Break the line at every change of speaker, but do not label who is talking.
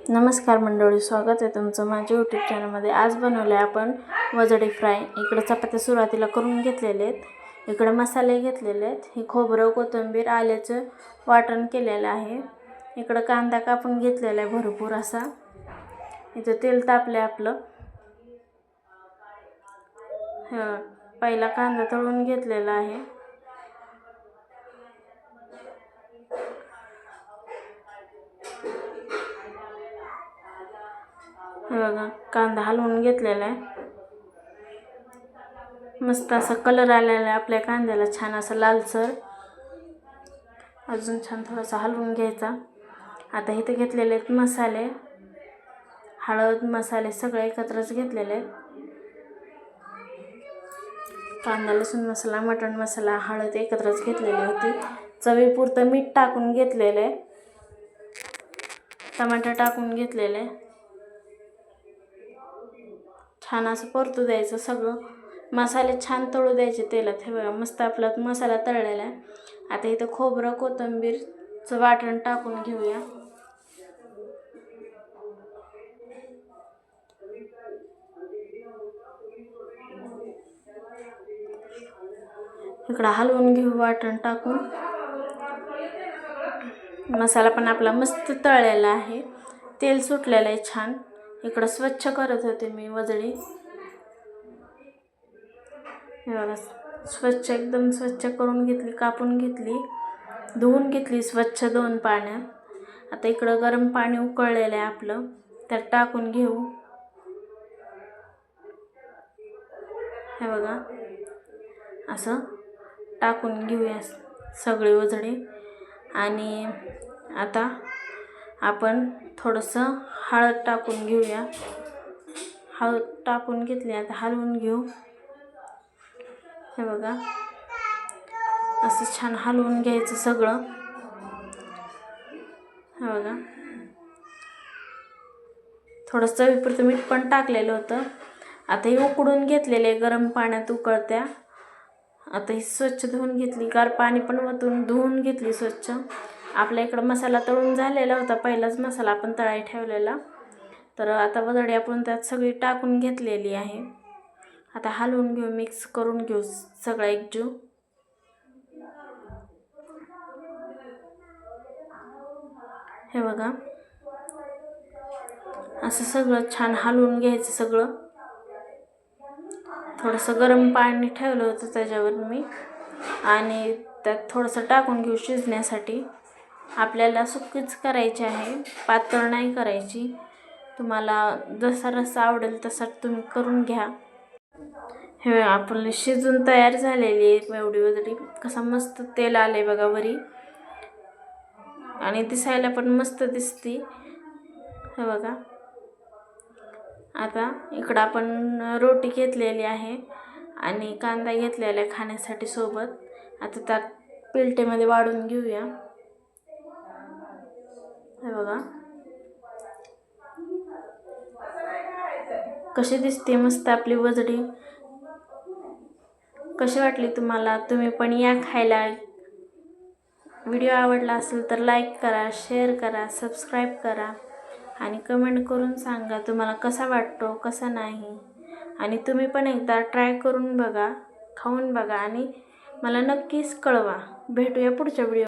नमस्कार मंडळी, स्वागत आहे तुमचं माझ्या यूट्यूब चॅनलमध्ये। आज बनवले आपण वजडी फ्राय। इकडे चपात्या सुरुवातीला करून घेतलेले आहेत, इकडे मसाले घेतलेले आहेत, हे खोबरं कोथिंबीर आल्याचं वाटण केलेलं आहे, इकडे कांदा कापून घेतलेला आहे भरपूर असा, इथे तेल तापले आपलं। पहिला कांदा तळून घेतलेला आहे, बघा कांदा हलवून घेतलेला आहे, मस्त असा कलर आलेला आहे आपल्या कांद्याला, छान असं लालसर। अजून छान थोडासा हलवून घ्यायचा। आता इथे घेतलेले आहेत मसाले, हळद मसाले सगळे एकत्रच घेतलेले आहेत। कांदा लसूण मसाला मटण मसाला हळद एकत्रच घेतलेली होती। चवीपुरतं मीठ टाकून घेतलेले आहे, टमाटर टाकून घेतलेले, छान असं परतू द्यायचं सगळं। मसाले छान तळू द्यायचे तेलात। हे बघा मस्त आपला मसाला तळलेला आहे। आता इथं खोबरं कोथिंबीरचं वाटण टाकून घेऊया। इकडं हलवून घेऊ वाटण टाकून। मसाला पण आपला मस्त तळलेला आहे, तेल सुटलेलं आहे छान। इकडं स्वच्छ करत होते मी वजडी, स्वच्छ एकदम स्वच्छ करून घेतली, कापून घेतली, धुवून घेतली स्वच्छ 2 पाण्यात। आता इकडं गरम पाणी उकळलेलं आहे आपलं, त्यात टाकून घेऊ। हे बघा असं टाकून घेऊया सगळी वजडी। आणि आता आपण थोडंसं हळद टाकून घेऊया। हळद टाकून घेतली, आता हलवून घेऊ। हे बघा असं छान हलवून घ्यायचं सगळं। हे बघा थोडंसं चवीपुरतं मीठ पण टाकलेलं होतं। आता हे उकडून घेतलेले गरम पाण्यात उकळत्या। आता ही स्वच्छ धुवून घेतली, गार पाणी पण वतून धुवून घेतली स्वच्छ। आपल्या इकडं मसाला तळून झालेला होता, पहिलाच मसाला आपण तळाई ठेवलेला। तर आता वजडी आपण त्यात सगळी टाकून घेतलेली आहे। आता हलवून घेऊ, मिक्स करून घेऊ सगळं एकजीव। हे बघा असं सगळं छान हलवून घ्यायचं सगळं। थोडंसं गरम पाणी ठेवलं होतं त्याच्यावर मी, आणि त्यात थोडंसं टाकून घेऊ शिजण्यासाठी। आपल्याला सुकीच करायची आहे, पातळ नाही करायची। तुम्हाला जसा रस्सा आवडेल तसा तुम्ही करून घ्या। हे आपली शिजून तयार झालेली आहे एवढी वजडी। कसा मस्त तेल आलंय बघा वरी, आणि दिसायला पण मस्त दिसती। हे बघा आता इकडं आपण रोटी घेतलेली आहे आणि कांदा घेतलेला आहे खाण्यासाठी सोबत। आता त्यात प्लेटमध्ये वाढून घेऊया। हे बघा कशी दिसते मस्त आपली वजडी। कशी वाटली तुम्हाला? तुम्ही पण या खायला। व्हिडिओ आवडला असेल तर लाईक करा, शेअर करा, सबस्क्राईब करा, आणि कमेंट करून सांगा तुम्हाला कसा वाटतो कसा नाही। आणि तुम्ही पण एकदा ट्राय करून बघा, खाऊन बघा, आणि मला नक्कीच कळवा। भेटूया पुढच्या व्हिडिओ।